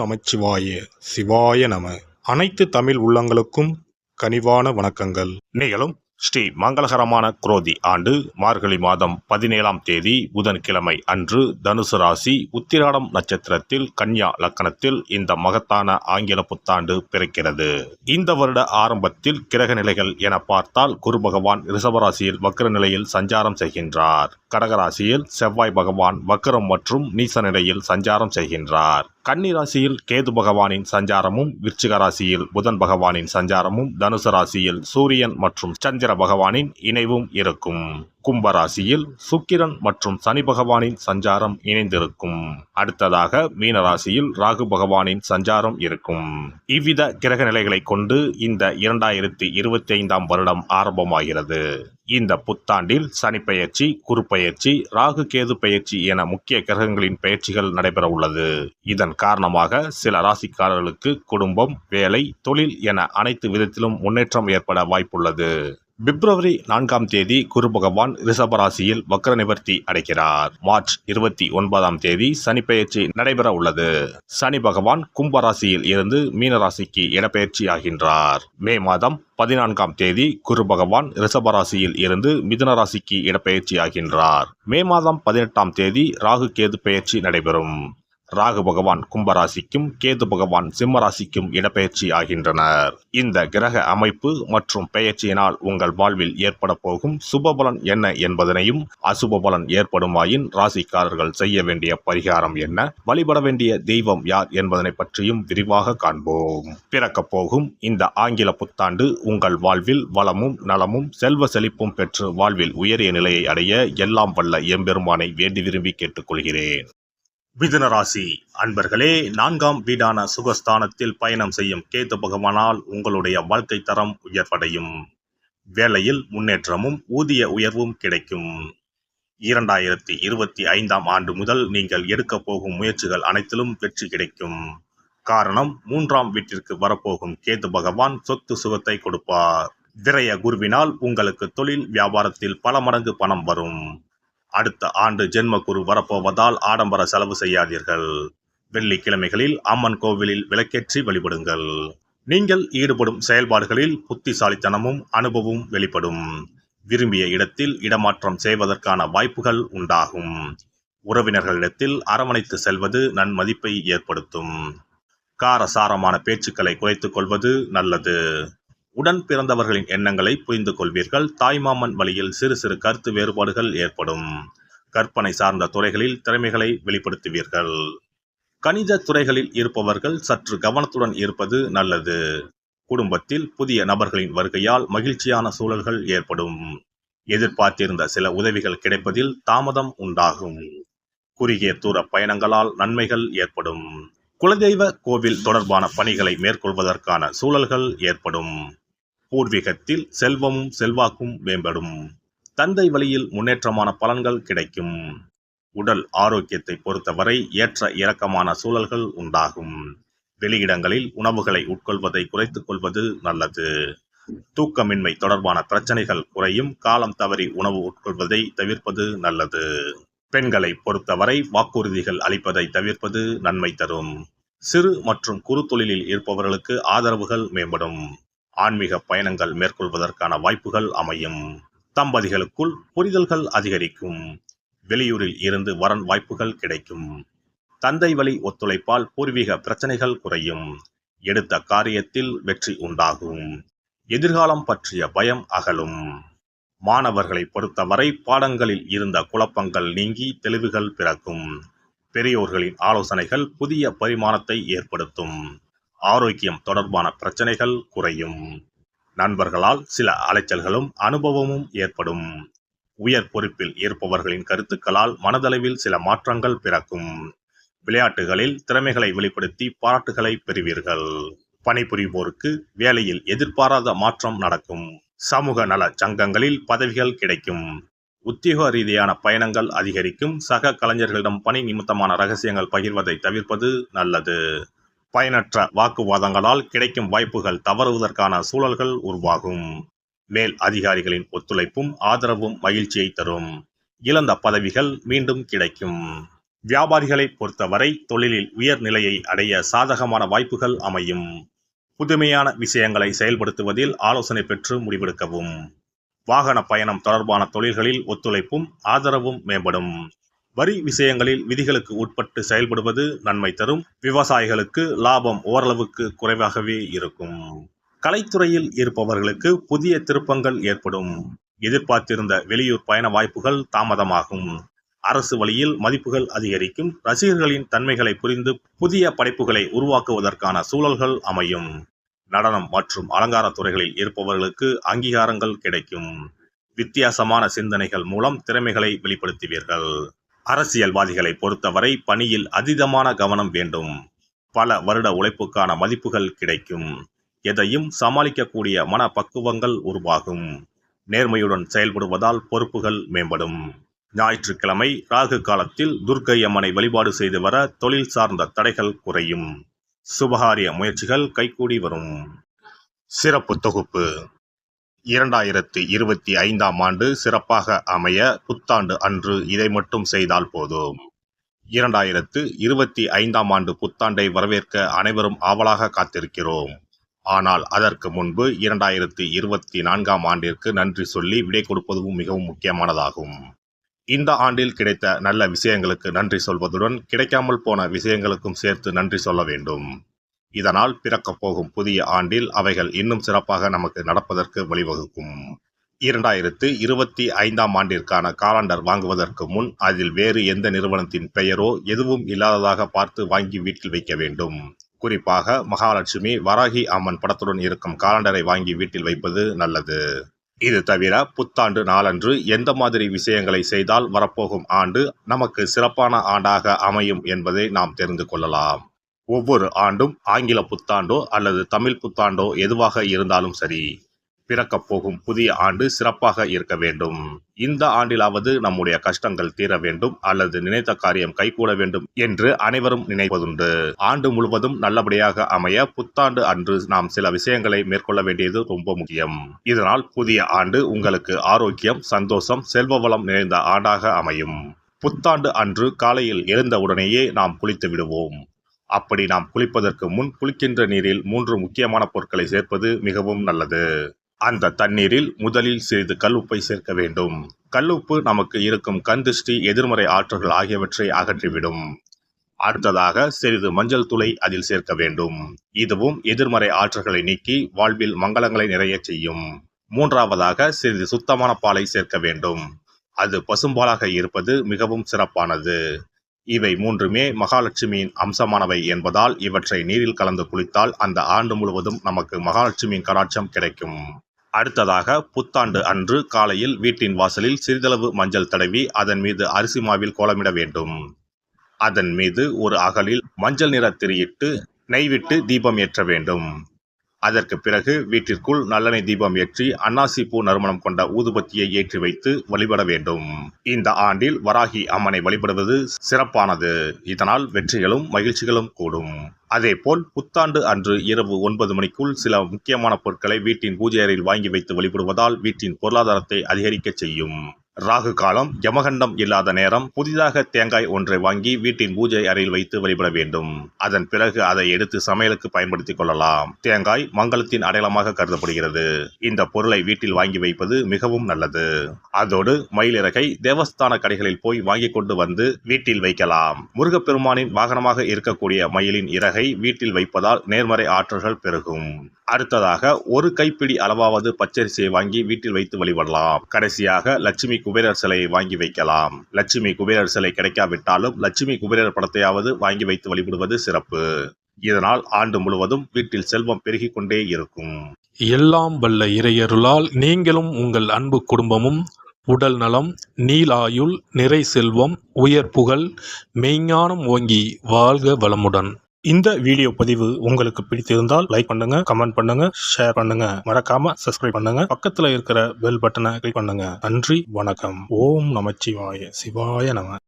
நமச்சிவாய சிவாய நம. அனைத்து தமிழ் உள்ளங்களுக்கும் கனிவான வணக்கங்கள். நிகழும் ஸ்ரீ மங்களகரமான குரோதி ஆண்டு மார்கழி மாதம் 17ஆம் தேதி புதன்கிழமை அன்று தனுசு ராசி உத்திராடம் நட்சத்திரத்தில் கன்யா லக்கணத்தில் இந்த மகத்தான ஆங்கில புத்தாண்டு பிறக்கிறது. இந்த வருட ஆரம்பத்தில் கிரக நிலைகள் என பார்த்தால் குரு பகவான் ரிஷபராசியில் வக்ர நிலையில் சஞ்சாரம் செய்கின்றார். கடகராசியில் செவ்வாய் பகவான் வக்ரம் மற்றும் நீச நிலையில் சஞ்சாரம் செய்கின்றார். கன்னி ராசியில் கேது பகவானின் சஞ்சாரமும், விருச்சிக ராசியில் புதன் பகவானின் சஞ்சாரமும், தனுசு ராசியில் சூரியன் மற்றும் சந்திர பகவானின் இணைவும் இருக்கும். கும்பராசியில் சுக்கிரன் மற்றும் சனி பகவானின் சஞ்சாரம் இணைந்திருக்கும். அடுத்ததாக மீன ராசியில் ராகு பகவானின் சஞ்சாரம் இருக்கும். இவ்வித கிரக நிலைகளை கொண்டு இந்த 2025ஆம் வருடம் ஆரம்பமாகிறது. இந்த புத்தாண்டில் சனி பெயர்ச்சி, குரு பெயர்ச்சி, ராகு கேது பெயர்ச்சி என முக்கிய கிரகங்களின் பெயர்ச்சிகள் நடைபெற உள்ளது. இதன் காரணமாக சில ராசிக்காரர்களுக்கு குடும்பம், வேலை, தொழில் என அனைத்து விதத்திலும் முன்னேற்றம் ஏற்பட வாய்ப்புள்ளது. பிப்ரவரி 4ஆம் தேதி குரு பகவான் ரிஷபராசியில் வக்ர நிவர்த்தி அடைகிறார். மார்ச் 29ஆம் தேதி சனி பெயர்ச்சி நடைபெற உள்ளது. சனி பகவான் கும்பராசியில் இருந்து மீனராசிக்கு இடப்பெயர்ச்சி ஆகின்றார். மே மாதம் 14ஆம் தேதி குரு பகவான் ரிஷபராசியில் இருந்து மிதுன ராசிக்கு இடப்பெயர்ச்சி ஆகின்றார். மே மாதம் 18ஆம் தேதி ராகு கேது பெயர்ச்சி நடைபெறும். ராகு பகவான் கும்பராசிக்கும் கேது பகவான் சிம்மராசிக்கும் இடப்பெயர்ச்சி ஆகின்றனர். இந்த கிரக அமைப்பு மற்றும் பெயர்ச்சியினால் உங்கள் வாழ்வில் ஏற்பட போகும் சுபபலன் என்ன என்பதனையும், அசுப பலன் ஏற்படுமாயின் ராசிக்காரர்கள் செய்ய வேண்டிய பரிகாரம் என்ன, வழிபட வேண்டிய தெய்வம் யார் என்பதனை பற்றியும் விரிவாக காண்போம். பிறக்கப் போகும் இந்த ஆங்கில புத்தாண்டு உங்கள் வாழ்வில் வளமும் நலமும் செல்வ செழிப்பும் பெற்று வாழ்வில் உயரிய நிலையை அடைய எல்லாம் வல்ல எம்பெருமானை வேண்டி விரும்பி கேட்டுக்கொள்கிறேன். மிதுன ராசி அன்பர்களே, 4ஆம் வீடான சுகஸ்தானத்தில் பயணம் செய்யும் கேது பகவானால் உங்களுடைய வாழ்க்கை தரம் உயர்வடையும். வேலையில் முன்னேற்றமும் ஊதிய உயர்வும் கிடைக்கும். 2025ஆம் ஆண்டு முதல் நீங்கள் எடுக்க போகும் முயற்சிகள் அனைத்திலும் வெற்றி கிடைக்கும். காரணம், 3ஆம் வீட்டிற்கு வரப்போகும் கேது பகவான் சொத்து சுகத்தை கொடுப்பார். விரய குருவினால் உங்களுக்கு தொழில் வியாபாரத்தில் பல மடங்கு பணம் வரும். அடுத்த ஆண்டு ஜென்ம குரு வரப்போவதால் ஆடம்பர செலவு செய்யாதீர்கள். வெள்ளிக்கிழமைகளில் அம்மன் கோவிலில் விளக்கேற்றி வழிபடுங்கள். நீங்கள் ஈடுபடும் செயல்பாடுகளில் புத்திசாலித்தனமும் அனுபவமும் வெளிப்படும். விரும்பிய இடத்தில் இடமாற்றம் செய்வதற்கான வாய்ப்புகள் உண்டாகும். உறவினர்களிடத்தில் அரவணைத்து செல்வது நன்மதிப்பை ஏற்படுத்தும். காரசாரமான பேச்சுக்களை குறைத்துக் கொள்வது நல்லது. உடன் பிறந்தவர்களின் எண்ணங்களை புரிந்து கொள்வீர்கள். தாய்மாமன் வழியில் சிறு சிறு கருத்து வேறுபாடுகள் ஏற்படும். கற்பனை சார்ந்த துறைகளில் திறமைகளை வெளிப்படுத்துவீர்கள். கணித துறைகளில் இருப்பவர்கள் சற்று கவனத்துடன் இருப்பது நல்லது. குடும்பத்தில் புதிய நபர்களின் வருகையால் மகிழ்ச்சியான சூழல்கள் ஏற்படும். எதிர்பார்த்திருந்த சில உதவிகள் கிடைப்பதில் தாமதம் உண்டாகும். குறுகிய தூர பயணங்களால் நன்மைகள் ஏற்படும். குலதெய்வ கோவில் தொடர்பான பணிகளை மேற்கொள்வதற்கான சூழல்கள் ஏற்படும். பூர்வீகத்தில் செல்வமும் செல்வாக்கும் மேம்படும். தந்தை வழியில் முன்னேற்றமான பலன்கள் கிடைக்கும். உடல் ஆரோக்கியத்தை பொறுத்தவரை ஏற்ற இறக்கமான சூழல்கள் உண்டாகும். வெளியிடங்களில் உணவுகளை உட்கொள்வதை குறைத்துக் கொள்வது நல்லது. தூக்கமின்மை தொடர்பான பிரச்சனைகள் குறையும். காலம் தவறி உணவு உட்கொள்வதை தவிர்ப்பது நல்லது. பெண்களை பொறுத்தவரை வாக்குறுதிகள் அளிப்பதை தவிர்ப்பது நன்மை தரும். சிறு மற்றும் குறு தொழிலில் இருப்பவர்களுக்கு ஆதரவுகள் மேம்படும். ஆன்மீக பயணங்கள் மேற்கொள்வதற்கான வாய்ப்புகள் அமையும். தம்பதிகளுக்குள் புரிதல்கள் அதிகரிக்கும். வெளியூரில் இருந்து வரன் வாய்ப்புகள் கிடைக்கும். தந்தை வழி ஒத்துழைப்பால் பூர்வீக பிரச்சனைகள் குறையும். எடுத்த காரியத்தில் வெற்றி உண்டாகும். எதிர்காலம் பற்றிய பயம் அகலும். மாணவர்களை பொறுத்தவரை பாடங்களில் இருந்த குழப்பங்கள் நீங்கி தெளிவுகள் பிறக்கும். பெரியோர்களின் ஆலோசனைகள் புதிய பரிமாணத்தை ஏற்படுத்தும். ஆரோக்கியம் தொடர்பான பிரச்சனைகள் குறையும். நண்பர்களால் சில அலைச்சல்களும் அனுபவமும் ஏற்படும். உயர் பொறுப்பில் இருப்பவர்களின் கருத்துக்களால் மனதளவில் சில மாற்றங்கள் பிறக்கும். விளையாட்டுகளில் திறமைகளை வெளிப்படுத்தி பாராட்டுகளை பெறுவீர்கள். பணிபுரிவோருக்கு வேலையில் எதிர்பாராத மாற்றம் நடக்கும். சமூக நல சங்கங்களில் பதவிகள் கிடைக்கும். உத்தியோக ரீதியான பயணங்கள் அதிகரிக்கும். சக கலைஞர்களிடம் பணி நிமித்தமான ரகசியங்கள் பகிர்வதை தவிர்ப்பது நல்லது. பயனற்ற வாக்குவாதங்களால் கிடைக்கும் வாய்ப்புகள் தவறுவதற்கான சூழல்கள் உருவாகும். மேல் அதிகாரிகளின் ஒத்துழைப்பும் ஆதரவும் மகிழ்ச்சியை தரும். இழந்த பதவிகள் மீண்டும் கிடைக்கும். வியாபாரிகளை பொறுத்தவரை தொழிலில் உயர்நிலையை அடைய சாதகமான வாய்ப்புகள் அமையும். புதுமையான விஷயங்களை செயல்படுத்துவதில் ஆலோசனை பெற்று முடிவெடுக்கவும். வாகன பயணம் தொடர்பான தொழில்களில் ஒத்துழைப்பும் ஆதரவும் மேம்படும். வரி விஷயங்களில் விதிகளுக்கு உட்பட்டு செயல்படுவது நன்மை தரும். விவசாயிகளுக்கு லாபம் ஓரளவுக்கு குறைவாகவே இருக்கும். கலைத்துறையில் இருப்பவர்களுக்கு புதிய திருப்பங்கள் ஏற்படும். எதிர்பார்த்திருந்த வெளியூர் பயண வாய்ப்புகள் தாமதமாகும். அரசு வழியில் மதிப்புகள் அதிகரிக்கும். ரசிகர்களின் தன்மைகளை புரிந்து புதிய படைப்புகளை உருவாக்குவதற்கான சூழல்கள் அமையும். நடனம் மற்றும் அலங்கார துறைகளில் இருப்பவர்களுக்கு அங்கீகாரங்கள் கிடைக்கும். வித்தியாசமான சிந்தனைகள் மூலம் திறமைகளை வெளிப்படுத்துவீர்கள். அரசியல்வாதிகளை பொறுத்தவரை பணியில் அதீதமான கவனம் வேண்டும். பல வருட உழைப்புக்கான மதிப்புகள் கிடைக்கும். எதையும் சமாளிக்கக்கூடிய மனப்பக்குவங்கள் உருவாகும். நேர்மையுடன் செயல்படுவதால் பொறுப்புகள் மேம்படும். ஞாயிற்றுக்கிழமை ராகு காலத்தில் துர்க்கை அம்மனை வழிபாடு செய்து வர தொழில் சார்ந்த தடைகள் குறையும். சுபகாரிய முயற்சிகள் கைகூடி வரும். சிறப்பு தொகுப்பு 2025ஆம் ஆண்டு சிறப்பாக அமைய புத்தாண்டு அன்று இதை மட்டும் செய்தால் போதும். 2025ஆம் ஆண்டு புத்தாண்டை வரவேற்க அனைவரும் ஆவலாக காத்திருக்கிறோம். ஆனால் அதற்கு முன்பு 2024ஆம் ஆண்டிற்கு நன்றி சொல்லி விடை கொடுப்பதும் மிகவும் முக்கியமானதாகும். இந்த ஆண்டில் கிடைத்த நல்ல விஷயங்களுக்கு நன்றி சொல்வதுடன் கிடைக்காமல் போன விஷயங்களுக்கும் சேர்த்து நன்றி சொல்ல வேண்டும். இதனால் பிறக்கப் போகும் புதிய ஆண்டில் அவைகள் இன்னும் சிறப்பாக நமக்கு நடப்பதற்கு வழிவகுக்கும். 2025ஆம் ஆண்டிற்கான காலண்டர் வாங்குவதற்கு முன் அதில் வேறு எந்த நிறுவனத்தின் பெயரோ எதுவும் இல்லாததாக பார்த்து வாங்கி வீட்டில் வைக்க வேண்டும். குறிப்பாக மகாலட்சுமி, வராகி அம்மன் படத்துடன் இருக்கும் காலண்டரை வாங்கி வீட்டில் வைப்பது நல்லது. இது தவிர புத்தாண்டு நாளன்று எந்த மாதிரி விஷயங்களை செய்தால் வரப்போகும் ஆண்டு நமக்கு சிறப்பான ஆண்டாக அமையும் என்பதை நாம் தெரிந்து கொள்ளலாம். ஒவ்வொரு ஆண்டும் ஆங்கில புத்தாண்டோ அல்லது தமிழ் புத்தாண்டோ எதுவாக இருந்தாலும் சரி, பிறக்கப் போகும் புதிய ஆண்டு சிறப்பாக இருக்க வேண்டும். இந்த ஆண்டிலாவது நம்முடைய கஷ்டங்கள் தீர வேண்டும் அல்லது நினைத்த காரியம் கைகூட வேண்டும் என்று அனைவரும் நினைப்பதுண்டு. ஆண்டு முழுவதும் நல்லபடியாக அமைய புத்தாண்டு அன்று நாம் சில விஷயங்களை மேற்கொள்ள வேண்டியது ரொம்ப முக்கியம். இதனால் புதிய ஆண்டு உங்களுக்கு ஆரோக்கியம், சந்தோஷம், செல்வ வளம் நிறைந்த ஆண்டாக அமையும். புத்தாண்டு அன்று காலையில் எழுந்தவுடனேயே நாம் குளித்து விடுவோம். அப்படி நாம் குளிப்பதற்கு முன் குளிக்கின்ற நீரில் 3 முக்கியமான பொருட்களை சேர்ப்பது மிகவும் நல்லது. அந்த தண்ணீரில் முதலில் சிறிது கல்லுப்பை சேர்க்க வேண்டும். கல்லுப்பு நமக்கு இருக்கும் கண் திருஷ்டி, எதிர்மறை ஆற்றல்கள் ஆகியவற்றை அகற்றிவிடும். அடுத்ததாக சிறிது மஞ்சள் தூளை அதில் சேர்க்க வேண்டும். இதுவும் எதிர்மறை ஆற்றல்களை நீக்கி வாழ்வில் மங்களங்களை நிறைய செய்யும். மூன்றாவதாக சிறிது சுத்தமான பாலை சேர்க்க வேண்டும். அது பசும்பாலாக இருப்பது மிகவும் சிறப்பானது. இவை மூன்றுமே மகாலட்சுமியின் அம்சமானவை என்பதால் இவற்றை நீரில் கலந்து குளித்தால் அந்த ஆண்டு முழுவதும் நமக்கு மகாலட்சுமியின் கடாட்சம் கிடைக்கும். அடுத்ததாக புத்தாண்டு அன்று காலையில் வீட்டின் வாசலில் சிறிதளவு மஞ்சள் தடவி அதன் மீது அரிசி மாவில் கோலமிட வேண்டும். அதன் மீது ஒரு அகலில் மஞ்சள் நிற திரியிட்டு நெய் விட்டு தீபம் ஏற்ற வேண்டும். அதற்கு பிறகு வீட்டிற்குள் நல்லெண்ணெய் தீபம் ஏற்றி அன்னாசி பூ நறுமணம் கொண்ட ஊதுபத்தியை ஏற்றி வைத்து வழிபட வேண்டும். இந்த ஆண்டில் வராகி அம்மனை வழிபடுவது சிறப்பானது. இதனால் வெற்றிகளும் மகிழ்ச்சிகளும் கூடும். அதேபோல் புத்தாண்டு அன்று இரவு 9 மணிக்குள் சில முக்கியமான பொருட்களை வீட்டின் பூஜை அறையில் வாங்கி வைத்து வழிபடுவதால் வீட்டின் பொருளாதாரத்தை அதிகரிக்க செய்யும். ராகு காலம், யமகண்டம் இல்லாத நேரம் புதிதாக தேங்காய் ஒன்றை வாங்கி வீட்டின் பூஜை அறையில் வைத்து வழிபட வேண்டும். அதன் பிறகு அதை எடுத்து சமையலுக்கு பயன்படுத்திக் கொள்ளலாம். தேங்காய் மங்களத்தின் அடையாளமாக கருதப்படுகிறது. இந்த பொருளை வீட்டில் வாங்கி வைப்பது மிகவும் நல்லது. அதோடு மயிலிறகை தேவஸ்தான கடைகளில் போய் வாங்கி கொண்டு வந்து வீட்டில் வைக்கலாம். முருகப்பெருமானின் வாகனமாக இருக்கக்கூடிய மயிலின் இறகை வீட்டில் வைப்பதால் நேர்மறை ஆற்றல்கள் பெருகும். அடுத்ததாக ஒரு கைப்பிடி அளவாவது பச்சரிசியை வாங்கி வீட்டில் வைத்து வழிபடலாம். கடைசியாக லட்சுமி குபேரர் சிலையை வாங்கி வைக்கலாம். லட்சுமி குபேரர் சிலை கிடைக்காவிட்டாலும் லட்சுமி குபேரர் படத்தையாவது வாங்கி வைத்து வழிபடுவது சிறப்பு. இதனால் ஆண்டு முழுவதும் வீட்டில் செல்வம் பெருகிக் கொண்டே இருக்கும். எல்லாம் வல்ல இறையருளால் நீங்களும் உங்கள் அன்பு குடும்பமும் உடல் நலம், நீலாயுள், நிறை செல்வம், உயர் புகழ், மெய்ஞானம் ஓங்கி வாழ்க வளமுடன். இந்த வீடியோ பதிவு உங்களுக்கு பிடித்திருந்தால் லைக் பண்ணுங்க, கமெண்ட் பண்ணுங்க, ஷேர் பண்ணுங்க. மறக்காம சப்ஸ்கிரைப் பண்ணுங்க. பக்கத்துல இருக்கிற பெல் பட்டனை கிளிக் பண்ணுங்க. நன்றி, வணக்கம். ஓம் நமச்சிவாய. சிவாய நம.